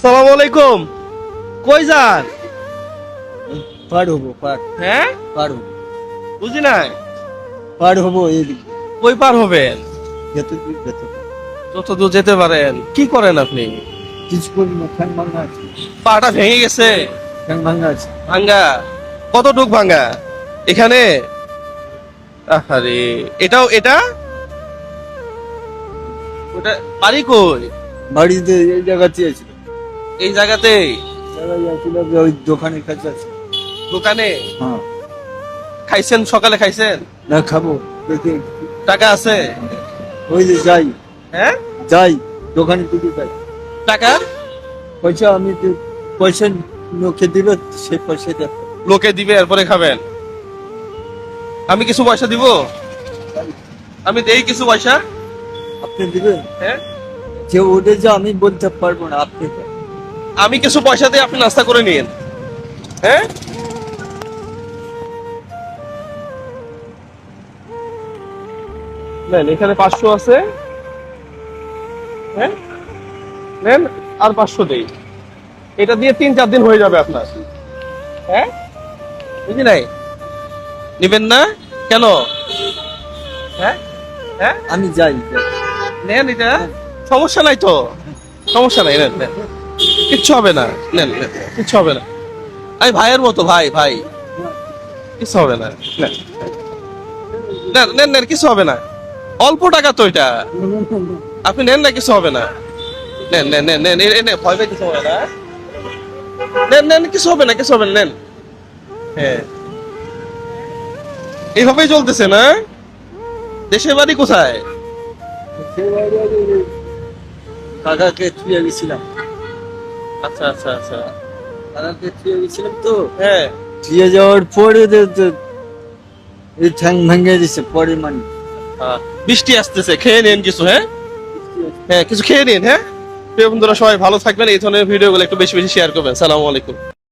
আসসালামু আলাইকুম। কই যান? পার হবো পার হ্যাঁ, পার হবো বুঝি নাই। পার হবো এদিকে কই পার হবেন? যত দূর যত যত দূর যেতে পারেন। কি করেন আপনি? কিছু করি না, ঠ্যাং ভাঙা আছে, পাটা ভেঙে গেছে? ঠ্যাং ভাঙা আছে। ভাঙ্গা? কতটুক ভাঙ্গা? এখানে? আরে এটাও এটা ওটা বাড়ি কই? বাড়িতে এই জায়গাতে আছে, এই জায়গাতেই? জায়গায় আছিল যে ওই দোকানের কাছে আছে। দোকানে? হ্যাঁ, খাইছেন? সকালে খাইছেন? না খাবো দেখে টাকা আছে? ওই যে যাই হ্যাঁ, যাই দোকানে দিকে যাই, টাকা পয়সা আমি পয়সা লোকে দিবে, সে পয়সা দেব। লোকে দিবে এরপরে খাবেন? আমি কিছু পয়সা দিব? আমি দেই কিছু পয়সা? আপনি দিবেন? হ্যাঁ, যে ওটা যে আমি বলতে পারবো না, আপনি দেন। আমি কিছু পয়সা দিয়ে আপনি নাস্তা করে নিন। হ্যাঁ, নেন, এখানে 500 আছে। হ্যাঁ, নেন, আর 500 দেই। এটা দিয়ে 3-4 দিন হয়ে যাবে আপনার। হ্যাঁ, বুঝি নাই। নিবেন না কেন? হ্যাঁ, হ্যাঁ, আমি যাই যাই। নেন, এটা সমস্যা নাই তো, সমস্যা নাই, নেন নেন, কিচ্ছু হবে না, নেন নেন, কিচ্ছু হবে না। আমি ভাইয়ের মতো, ভাই ভাই, কিছু হবে না, নেন নেন নেন নেন, কিছু হবে না। অল্প টাকা তো এটা, আপনি নেন না, কিছু হবে না। নেন নেন নেন নেন, নেন, ভয় পাই কিছু হবে না। নেন নেন, কিছু হবে না, কিছু হবে না, নেন। হ্যাঁ, এইভাবেই চলতেছে না? দেশের বাড়ি কোথায়? সে বাইরে ওই কাকাকে ছুঁয়ে গেছিলাম, আচ্ছা আচ্ছা আচ্ছা। কাকাকে ছুঁয়ে গেছিলাম তো, হ্যাঁ, ছুঁয়ে যাওয়ার পরে এই ঠ্যাং ভেঙে দিছে পরে মানে। বৃষ্টি আসতেছে, খেয়ে নিন কিছু। হ্যাঁ, হ্যাঁ, কিছু খেয়ে নিন। হ্যাঁ, প্রিয় বন্ধুরা, সবাই ভালো থাকবেন। এই ধরনের ভিডিওগুলো একটু বেশি বেশি শেয়ার করবেন। সালামু আলাইকুম।